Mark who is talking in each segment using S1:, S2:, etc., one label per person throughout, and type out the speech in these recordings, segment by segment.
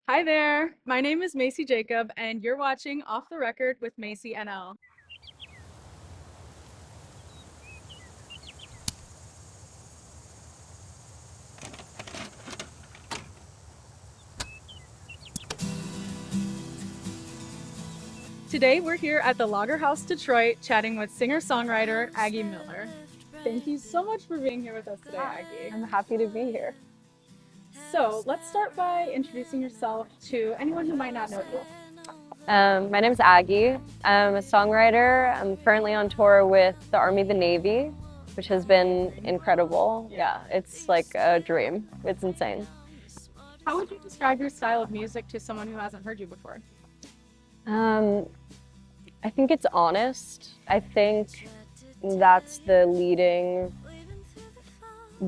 S1: Hi there, my name is Macy Jacob, and you're watching Off the Record with Macy and Elle. Today we're here at the Lager House Detroit chatting with singer-songwriter Aggie Miller. Thank you so much for being here with us today, Aggie.
S2: I'm happy to be here.
S1: So let's start by introducing yourself to anyone who might not know you.
S2: My name is Aggie. I'm a songwriter. I'm currently on tour with the Army, the Navy, which has been incredible. Yeah, it's like a dream. It's insane.
S1: How would you describe your style of music to someone who hasn't heard you before?
S2: I think it's honest. I think that's the leading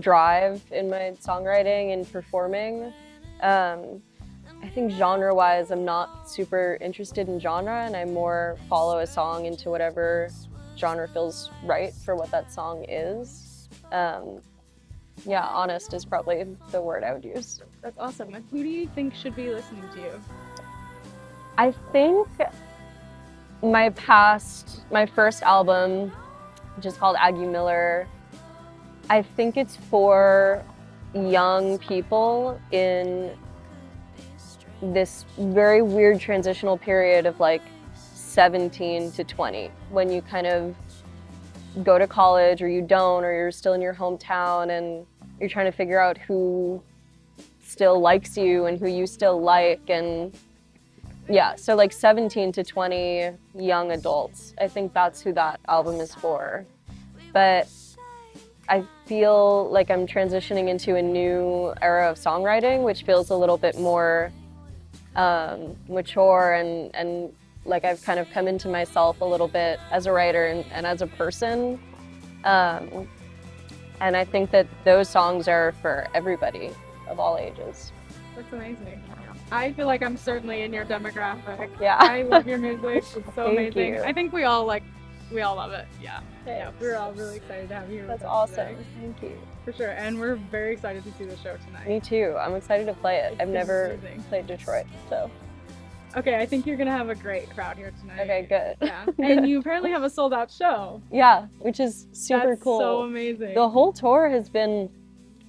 S2: drive in my songwriting and performing. I think genre-wise, I'm not super interested in genre, and I more follow a song into whatever genre feels right for what that song is. Yeah, honest is probably the word I would use.
S1: That's awesome. And who do you think should be listening to you?
S2: I think my first album, which is called Aggie Miller, I think it's for young people in this very weird transitional period of like 17 to 20, when you kind of go to college or you don't, or you're still in your hometown and you're trying to figure out who still likes you and who you still like. And yeah, so like 17 to 20 young adults. I think that's who that album is for. But I feel like I'm transitioning into a new era of songwriting, which feels a little bit more mature and like I've kind of come into myself a little bit as a writer and as a person. And I think that those songs are for everybody of all ages.
S1: That's amazing. I feel like I'm certainly in your demographic.
S2: Yeah.
S1: I love your music. It's so
S2: Thank
S1: amazing.
S2: you.
S1: I think we all love it. Yeah. Yeah.
S2: Thanks.
S1: We're all really excited to have you here
S2: That's
S1: with us
S2: awesome.
S1: today.
S2: Thank you.
S1: For sure. And we're very excited to see the show tonight.
S2: Me too. I'm excited to play it.
S1: It's
S2: I've never
S1: amazing.
S2: played Detroit, so.
S1: Okay, I think you're gonna have a great crowd here tonight.
S2: Okay, good.
S1: Yeah. And you apparently have a sold out show.
S2: Yeah, which is super
S1: That's
S2: cool.
S1: so amazing.
S2: The whole tour has been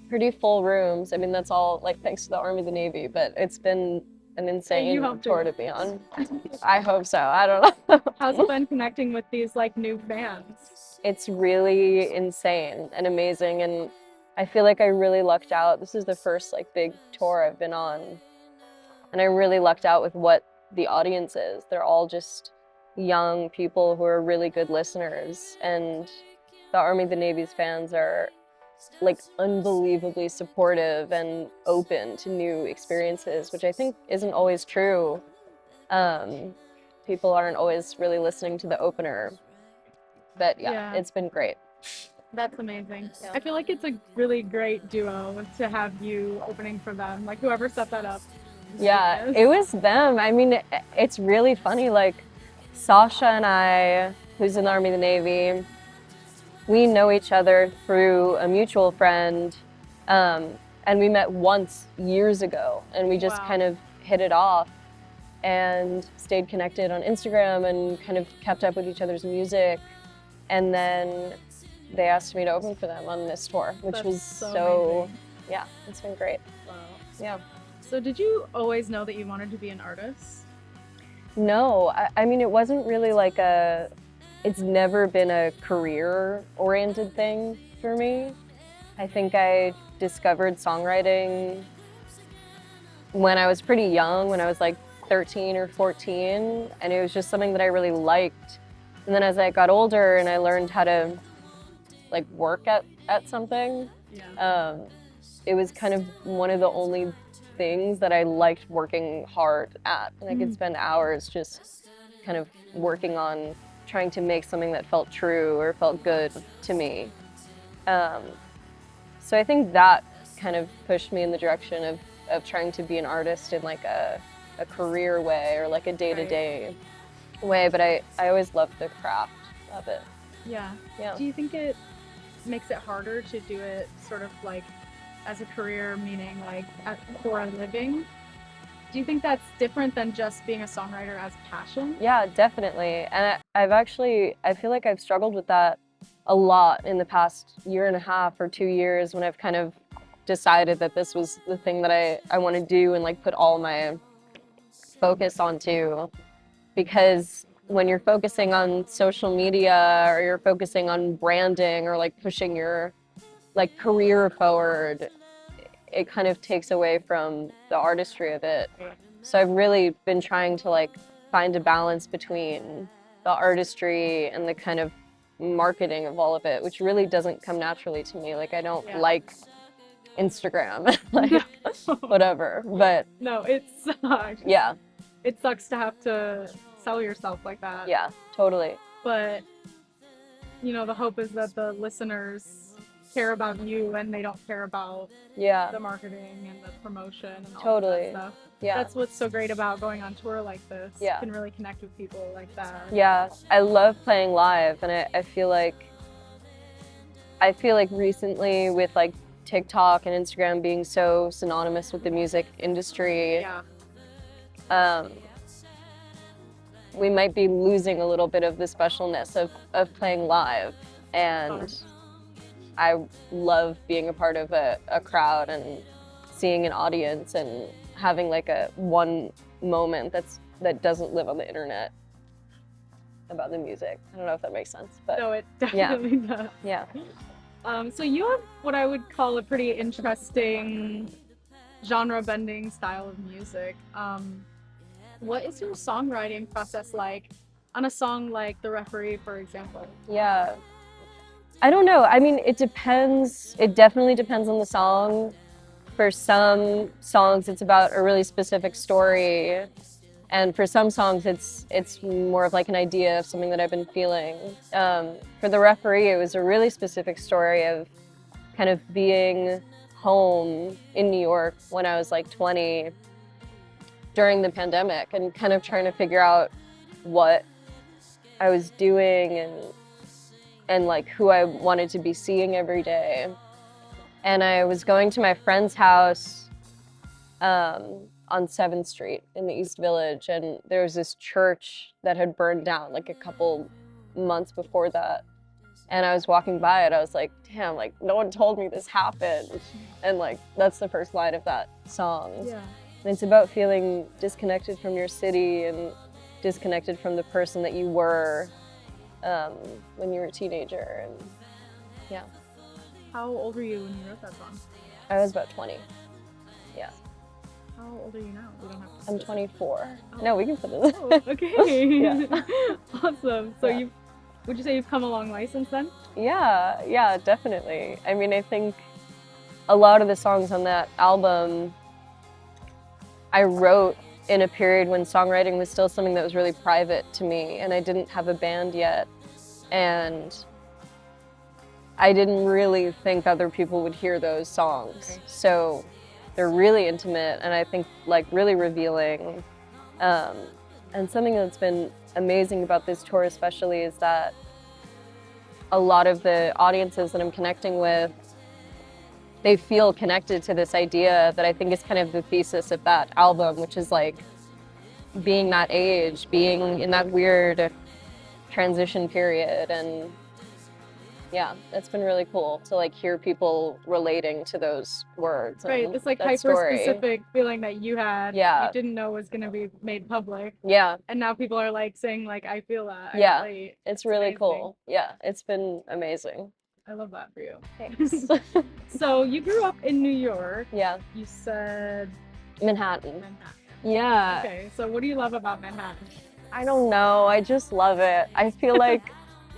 S2: pretty full rooms. I mean, that's all like thanks to the Army, the Navy, but it's been an insane
S1: hope
S2: tour
S1: to.
S2: to be on. I hope so. I don't know.
S1: How's it been connecting with these like new fans?
S2: It's really insane and amazing, and I feel like I really lucked out. This is the first like big tour I've been on, and I really lucked out with what the audience is. They're all just young people who are really good listeners, and the Army, the Navy's fans are like unbelievably supportive and open to new experiences, which I think isn't always true. People aren't always really listening to the opener, but yeah. It's been great.
S1: That's amazing.
S2: Yeah.
S1: I feel like it's a really great duo to have you opening for them. Like whoever set that up.
S2: Yeah, it was them. I mean, it's really funny. Like Sasha and I, who's in the Army, the Navy, we know each other through a mutual friend, and we met once years ago, and we just kind of hit it off and stayed connected on Instagram and kind of kept up with each other's music. And then they asked me to open for them on this tour, which was so yeah, it's been great.
S1: Wow.
S2: Yeah.
S1: So did you always know that you wanted to be an artist?
S2: No, I mean, it wasn't really like it's never been a career-oriented thing for me. I think I discovered songwriting when I was pretty young, when I was like 13 or 14, and it was just something that I really liked. And then as I got older and I learned how to like work at something, it was kind of one of the only things that I liked working hard at. And I could spend hours just kind of working on trying to make something that felt true or felt good to me. So I think that kind of pushed me in the direction of trying to be an artist in like a career way or like a day-to-day way, but I always loved the craft of it.
S1: Yeah.
S2: Yeah.
S1: Do you think it makes it harder to do it sort of like as a career, meaning like for a living? Do you think that's different than just being a songwriter as passion?
S2: Yeah, definitely. And I feel like I've struggled with that a lot in the past year and a half or 2 years when I've kind of decided that this was the thing that I want to do and like put all my focus onto. Because when you're focusing on social media or you're focusing on branding or like pushing your like career forward, it kind of takes away from the artistry of it. So I've really been trying to like find a balance between the artistry and the kind of marketing of all of it, which really doesn't come naturally to me. Like I don't like Instagram, like whatever, but
S1: No, it sucks.
S2: yeah.
S1: It sucks to have to sell yourself like that.
S2: Yeah, totally.
S1: But, you know, the hope is that the listeners care about you and they don't care about the marketing and the promotion and all of that stuff.
S2: Yeah.
S1: That's what's so great about going on tour like this.
S2: Yeah.
S1: You can really connect with people like that.
S2: Yeah, I love playing live, and I feel like recently with like TikTok and Instagram being so synonymous with the music industry, we might be losing a little bit of the specialness of playing live. And I love being a part of a crowd and seeing an audience and having like a one moment that doesn't live on the internet about the music. I don't know if that makes sense, but
S1: no, it definitely does.
S2: Yeah.
S1: So you have what I would call a pretty interesting genre-bending style of music. What is your songwriting process like on a song like The Referee, for example?
S2: Yeah. I don't know. I mean, it depends. It definitely depends on the song. For some songs, it's about a really specific story. And for some songs, it's more of like an idea of something that I've been feeling. For The Referee, it was a really specific story of kind of being home in New York when I was like 20 during the pandemic and kind of trying to figure out what I was doing and like who I wanted to be seeing every day. And I was going to my friend's house on 7th Street in the East Village, and there was this church that had burned down like a couple months before that. And I was walking by it, I was like, damn, like no one told me this happened. And like that's the first line of that song.
S1: Yeah.
S2: And it's about feeling disconnected from your city and disconnected from the person that you were when you were a teenager. And yeah.
S1: How old were you when you wrote that song?
S2: I was about 20. Yeah.
S1: How old are you now? We don't have to.
S2: I'm 24.
S1: Oh.
S2: No, we can put it.
S1: Oh, okay.
S2: Yeah.
S1: Awesome. So would you say you've come a long way since then?
S2: Yeah, definitely. I mean, I think a lot of the songs on that album I wrote in a period when songwriting was still something that was really private to me, and I didn't have a band yet, and I didn't really think other people would hear those songs. Okay. So they're really intimate and I think like really revealing. And something that's been amazing about this tour especially is that a lot of the audiences that I'm connecting with, they feel connected to this idea that I think is kind of the thesis of that album, which is like being that age, being in that weird transition period. And yeah, it's been really cool to like hear people relating to those words.
S1: Right, this like hyper-specific feeling that you had, you didn't know was going to be made public.
S2: Yeah.
S1: And now people are like saying like, I feel that.
S2: Yeah, it's really cool. Yeah, it's been amazing.
S1: I love that for you.
S2: Thanks.
S1: So you grew up in New York.
S2: Yeah.
S1: You said?
S2: Manhattan. Yeah.
S1: Okay, so what do you love about Manhattan?
S2: I don't know, I just love it. I feel like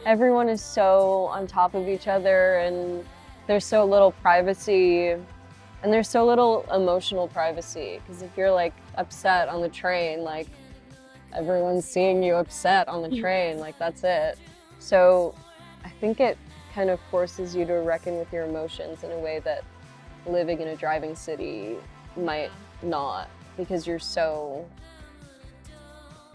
S2: everyone is so on top of each other and there's so little privacy and there's so little emotional privacy, because if you're like upset on the train, like everyone's seeing you upset on the train, like that's it. So I think it kind of forces you to reckon with your emotions in a way that living in a driving city might not, because you're so,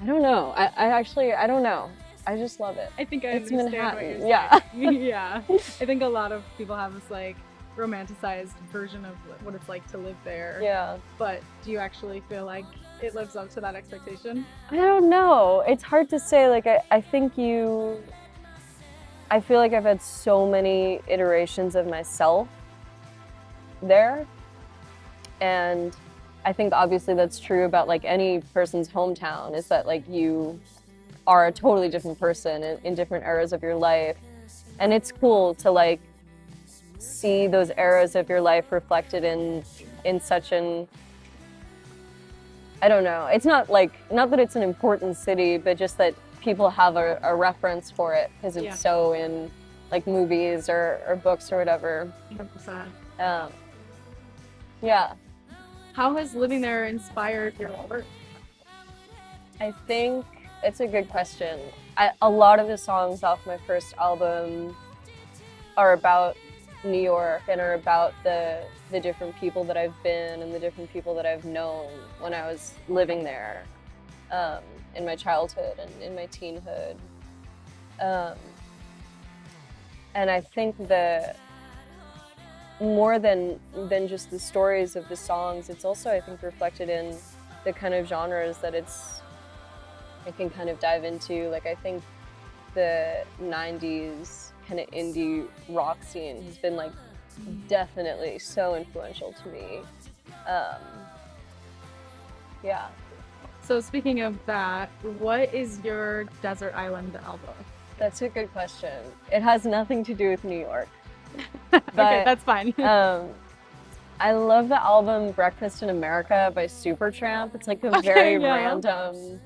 S2: I don't know. I don't know. I just love it.
S1: I think I
S2: it's
S1: understand
S2: Manhattan.
S1: what you're saying.
S2: Yeah.
S1: Yeah. I think a lot of people have this like romanticized version of what it's like to live there.
S2: Yeah.
S1: But do you actually feel like it lives up to that expectation?
S2: I don't know. It's hard to say. Like, I feel like I've had so many iterations of myself there. And I think obviously that's true about like any person's hometown, is that like you are a totally different person in different eras of your life. And it's cool to like see those eras of your life reflected in such an, I don't know, it's not that it's an important city, but just that people have a reference for it because it's so in like movies or books or whatever.
S1: 100%.
S2: Yeah.
S1: How has living there inspired your work?
S2: I think it's a good question. A lot of the songs off my first album are about New York and are about the different people that I've been and the different people that I've known when I was living there in my childhood and in my teenhood. And I think that more than just the stories of the songs, it's also, I think, reflected in the kind of genres that I can kind of dive into. Like, I think the 90s kind of indie rock scene has been like definitely so influential to me. Yeah.
S1: So speaking of that, what is your Desert Island album?
S2: That's a good question. It has nothing to do with New York.
S1: Okay, that's fine.
S2: I love the album Breakfast in America by Supertramp. It's like a very random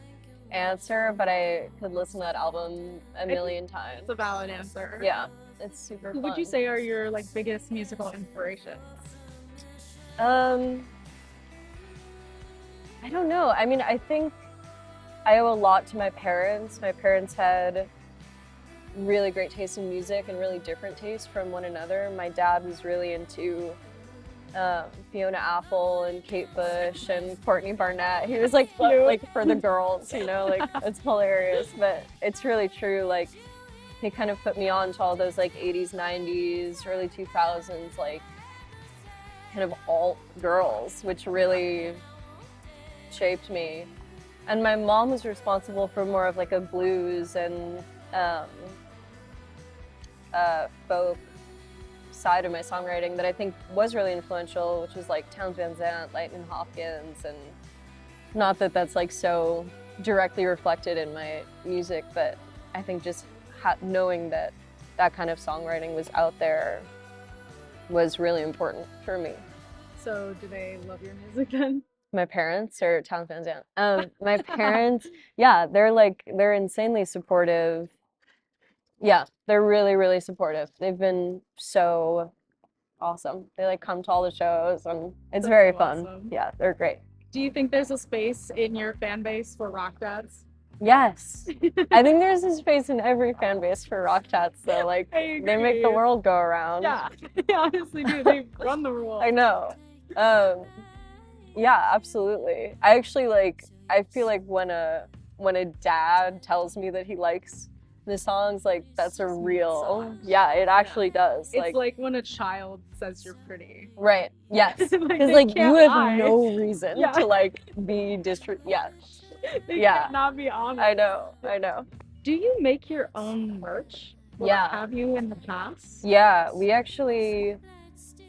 S2: answer, but I could listen to that album a million times.
S1: It's a valid answer.
S2: Yeah, it's super
S1: Who
S2: fun.
S1: would you say are your like biggest musical inspirations?
S2: I don't know. I mean, I think I owe a lot to my parents. My parents had really great taste in music and really different tastes from one another. My dad was really into Fiona Apple and Kate Bush and Courtney Barnett. He was like for the girls, you know, like it's hilarious, but it's really true. Like he kind of put me on to all those like 80s, 90s, early 2000s, like kind of alt girls, which really shaped me. And my mom was responsible for more of like a blues and folk side of my songwriting that I think was really influential, which was like Townes Van Zandt, Lightning Hopkins, and not that that's like so directly reflected in my music, but I think just knowing that that kind of songwriting was out there was really important for me.
S1: So do they love your music then?
S2: My parents or Townes Van Zandt? My parents, yeah, they're insanely supportive. Yeah, they're really, really supportive. They've been so awesome. They like come to all the shows and it's very fun.
S1: Awesome.
S2: Yeah, they're great.
S1: Do you think there's a space in your fan base for rock dads?
S2: Yes. I think there's a space in every fan base for rock dads, so like they make the world go around.
S1: Yeah, they honestly do. They run the world.
S2: I know. Yeah, absolutely. I actually I feel like when a dad tells me that he likes the songs, like that's a real, yeah, it actually does.
S1: It's like when a child says you're pretty.
S2: Right, yes. Because
S1: like
S2: you have no reason to like be yeah.
S1: They cannot be honest.
S2: I know.
S1: Do you make your own merch? Have you in the past?
S2: Yeah, we actually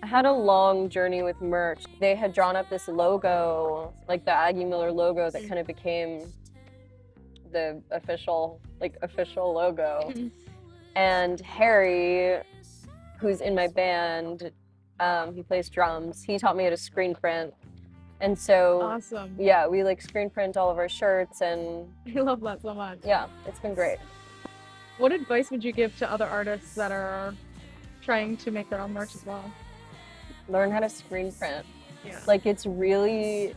S2: had a long journey with merch. They had drawn up this logo, like the Aggie Miller logo that kind of became the official logo. And Harry, who's in my band, he plays drums, he taught me how to screen print. And so,
S1: awesome.
S2: Yeah, we like screen print all of our shirts, and
S1: I love that so much.
S2: Yeah, it's been great.
S1: What advice would you give to other artists that are trying to make their own merch as well?
S2: Learn how to screen print.
S1: Yeah.
S2: Like it's really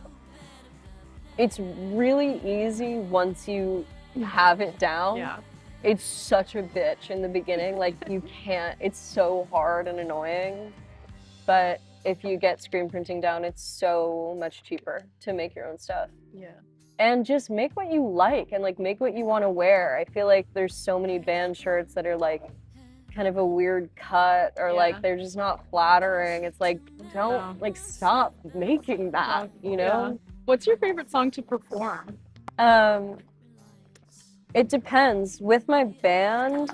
S2: easy once you have it down.
S1: Yeah.
S2: It's such a bitch in the beginning. Like you can't, it's so hard and annoying. But if you get screen printing down, it's so much cheaper to make your own stuff.
S1: Yeah.
S2: And just make what you like and like make what you want to wear. I feel like there's so many band shirts that are like kind of a weird cut or like they're just not flattering. It's like, don't like stop making that, you know?
S1: What's your favorite song to perform?
S2: It depends. With my band,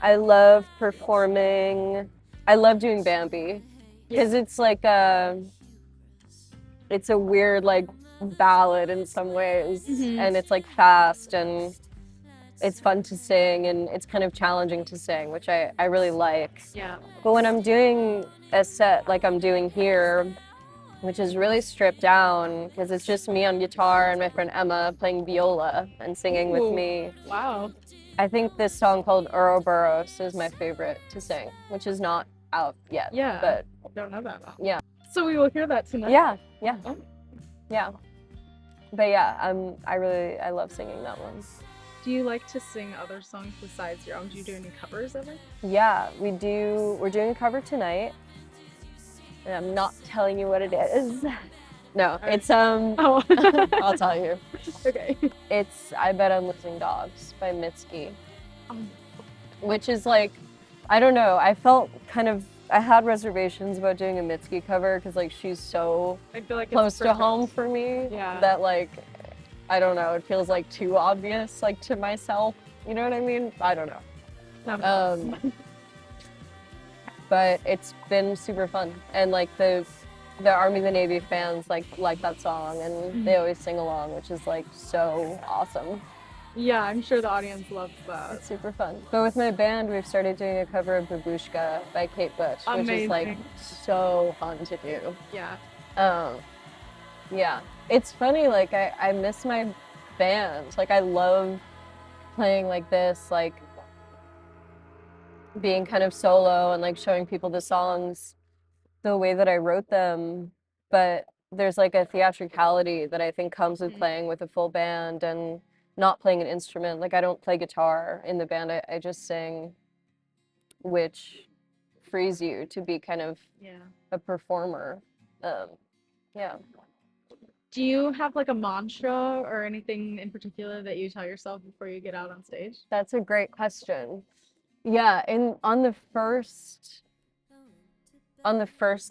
S2: I love performing. I love doing Bambi because it's like it's a weird like ballad in some ways, and it's like fast and it's fun to sing and it's kind of challenging to sing, which I really like.
S1: Yeah.
S2: But when I'm doing a set like I'm doing here, which is really stripped down because it's just me on guitar and my friend Emma playing viola and singing with me.
S1: Wow.
S2: I think this song called Ouroboros is my favorite to sing, which is not out yet.
S1: Yeah.
S2: But
S1: don't know that one.
S2: Yeah.
S1: So we will hear that tonight.
S2: Yeah.
S1: Oh.
S2: Yeah. But yeah, I love singing that one.
S1: Do you like to sing other songs besides your own? Do you do any covers ever?
S2: Yeah, we do. We're doing a cover tonight. And I'm not telling you what it is. No, it's
S1: Oh.
S2: I'll tell you.
S1: Okay.
S2: It's I Bet I'm Losing Dogs by Mitski. Which is like, I don't know, I felt I had reservations about doing a Mitski cover because like she's so
S1: I feel like
S2: close to home for me that like, I don't know, it feels like too obvious like to myself. You know what I mean? I don't know. But it's been super fun, and like the Army the Navy fans like that song, and they always sing along, which is like so awesome.
S1: Yeah, I'm sure the audience loves that.
S2: It's super fun. But with my band, we've started doing a cover of Babushka by Kate Bush, which is like so fun to do.
S1: Yeah.
S2: Yeah. It's funny, like I miss my band. Like I love playing like this, like being kind of solo and like showing people the songs the way that I wrote them, but there's like a theatricality that I think comes with playing with a full band and not playing an instrument. Like I don't play guitar in the band, I just sing, which frees you to be kind of a performer. Yeah.
S1: Do you have like a mantra or anything in particular that you tell yourself before you get out on stage?
S2: That's a great question. Yeah, on the first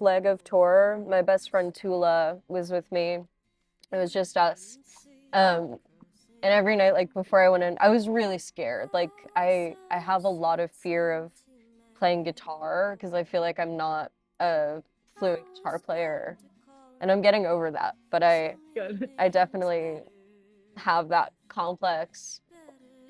S2: leg of tour, my best friend Tula was with me. It was just us. And every night, like before I went in, I was really scared. Like I have a lot of fear of playing guitar because I feel like I'm not a fluent guitar player. And I'm getting over that, but I definitely have that complex.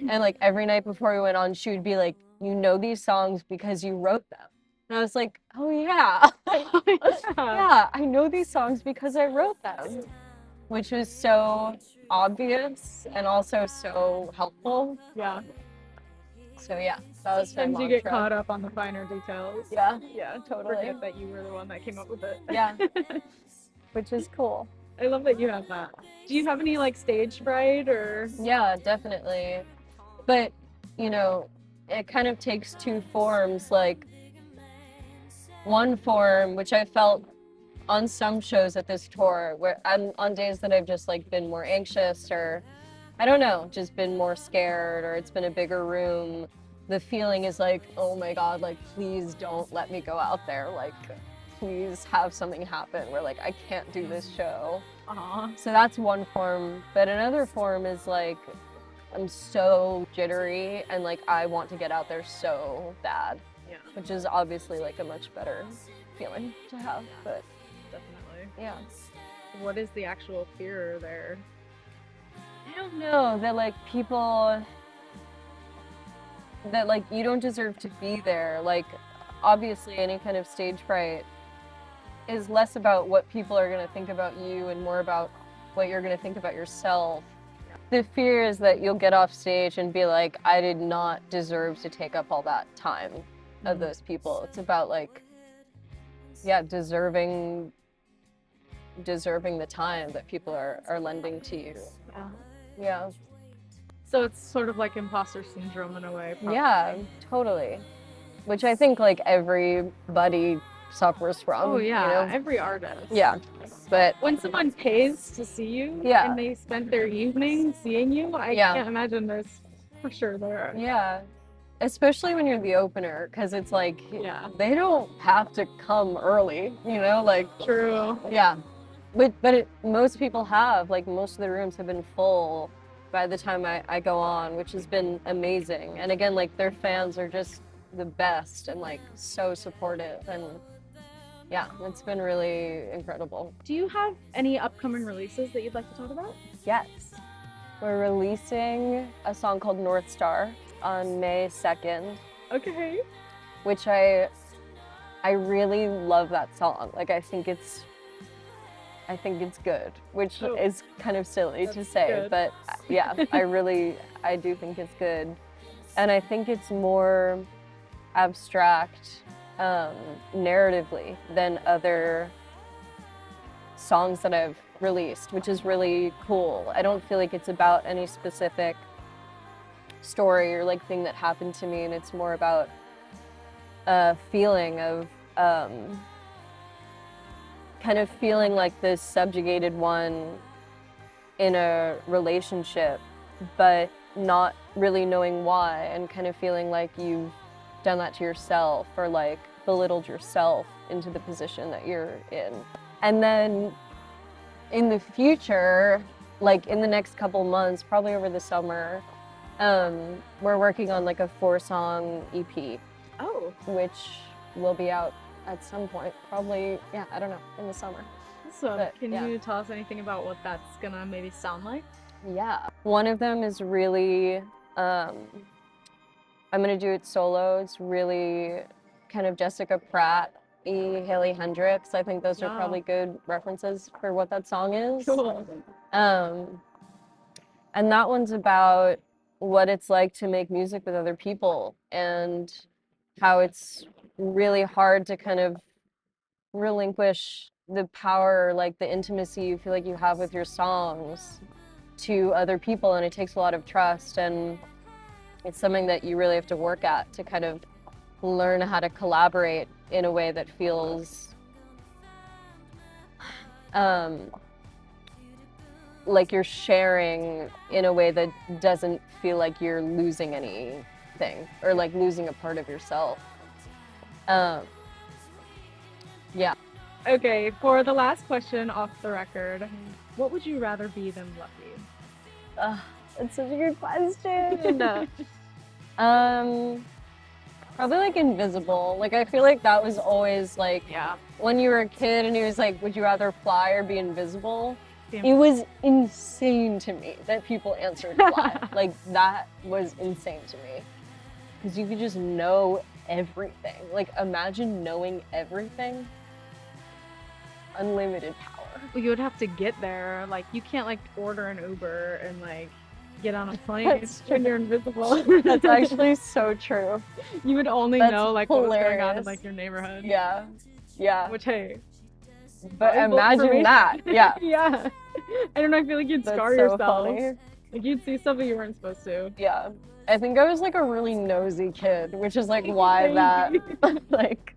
S2: And like every night before we went on, she would be like, "You know these songs because you wrote them." And I was like, "Oh yeah, yeah, I know these songs because I wrote them," which was so obvious and also so helpful.
S1: Yeah.
S2: So yeah, that was my
S1: Sometimes you
S2: mantra.
S1: get caught up on the finer details.
S2: Yeah,
S1: Totally. Forget that you were the one that came up with it.
S2: Yeah, which is cool.
S1: I love that you have that. Do you have any like stage fright or?
S2: Yeah, definitely. But, you know, it kind of takes two forms. Like, one form, which I felt on some shows at this tour, where I'm on days that I've just like been more anxious or, I don't know, just been more scared or it's been a bigger room. The feeling is like, oh my God, like, please don't let me go out there. Like, please have something happen where like, I can't do this show. So that's one form. But another form is like, I'm so jittery and like I want to get out there so bad, which is obviously like a much better feeling to have, but
S1: definitely.
S2: Yeah.
S1: What is the actual fear there?
S2: I don't know, that like people, that like you don't deserve to be there. Like obviously any kind of stage fright is less about what people are going to think about you and more about what you're going to think about yourself. The fear is that you'll get off stage and be like, I did not deserve to take up all that time of those people. It's about like, yeah, deserving the time that people are lending to you. Yeah.
S1: So it's sort of like imposter syndrome in a way. Probably.
S2: Yeah, totally. Which I think like everybody suffers from.
S1: Oh yeah,
S2: you know?
S1: every artist.
S2: Yeah. But
S1: when someone pays to see you and they spent their evening seeing you, I can't imagine there's for sure there.
S2: Yeah. Especially when you're the opener, because it's like, they don't have to come early, you know, like.
S1: True.
S2: Yeah. Most people have, like, most of the rooms have been full by the time I go on, which has been amazing. And again, like, their fans are just the best and like so supportive, and yeah, it's been really incredible.
S1: Do you have any upcoming releases that you'd like to talk about?
S2: Yes, we're releasing a song called North Star on May 2nd.
S1: Okay.
S2: Which I really love that song. Like, I think it's good, which is kind of silly to say, good. But yeah, I do think it's good. And I think it's more abstract narratively than other songs that I've released, which is really cool. I don't feel like it's about any specific story or like thing that happened to me, and it's more about a feeling of kind of feeling like this subjugated one in a relationship, but not really knowing why, and kind of feeling like you've done that to yourself or like belittled yourself into the position that you're in. And then in the future, like in the next couple months, probably over the summer, we're working on like a 4-song EP.
S1: Oh.
S2: Which will be out at some point, probably, yeah, I don't know, in the summer.
S1: So can you tell us anything about what that's gonna maybe sound like?
S2: Yeah. One of them is really, I'm gonna do it solo. It's really kind of Jessica Pratt-y, Haley Hendrix. I think those are probably good references for what that song is.
S1: Cool.
S2: And that one's about what it's like to make music with other people and how it's really hard to kind of relinquish the power, like the intimacy you feel like you have with your songs to other people, and it takes a lot of trust, and it's something that you really have to work at to kind of learn how to collaborate in a way that feels like you're sharing in a way that doesn't feel like you're losing anything or like losing a part of yourself. Yeah.
S1: Okay, for the last question off the record, what would you rather be than lucky?
S2: That's such a good question. Probably like invisible. Like, I feel like that was always like, when you were a kid and he was like, would you rather fly or be invisible? It was insane to me that people answered fly. Like, that was insane to me. Because you could just know everything. Like, imagine knowing everything. Unlimited power.
S1: Well, you would have to get there. Like, you can't like order an Uber and like get on a plane when you're invisible.
S2: That's actually so true.
S1: You would only know like what was going on in like your neighborhood.
S2: Yeah. Yeah.
S1: Which, hey.
S2: But imagine that. Yeah.
S1: Yeah. I don't know, I feel like you'd scar
S2: so
S1: yourself.
S2: Funny.
S1: Like, you'd see something you weren't supposed to.
S2: Yeah. I think I was like a really nosy kid, which is like why that like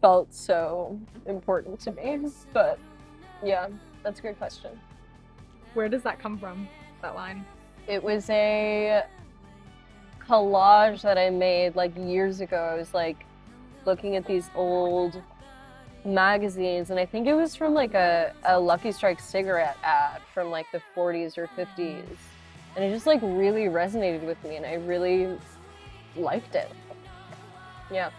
S2: felt so important to me. But yeah, that's a great question.
S1: Where does that come from, that line?
S2: It was a collage that I made like years ago. I was like looking at these old magazines, and I think it was from like a Lucky Strike cigarette ad from like the 40s or 50s. And it just like really resonated with me, and I really liked it. Yeah.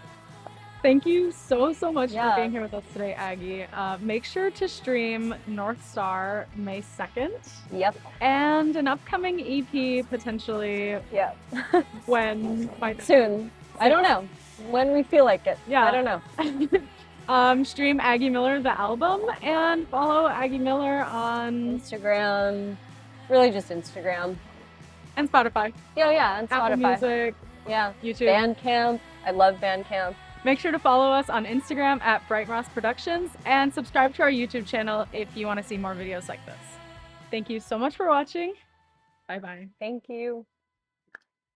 S1: Thank you so much for being here with us today, Aggie. Make sure to stream North Star May 2nd.
S2: Yep.
S1: And an upcoming EP potentially.
S2: Yeah.
S1: When?
S2: Soon. I don't know. When we feel like it.
S1: Yeah.
S2: I don't know.
S1: Stream Aggie Miller, the album, and follow Aggie Miller on
S2: Instagram. Really just Instagram.
S1: And Spotify.
S2: Yeah, and Spotify.
S1: Apple Music.
S2: Yeah.
S1: YouTube.
S2: Bandcamp. I love Bandcamp.
S1: Make sure to follow us on Instagram at BRIGHTMOSS Productions and subscribe to our YouTube channel if you want to see more videos like this. Thank you so much for watching. Bye-bye.
S2: Thank you.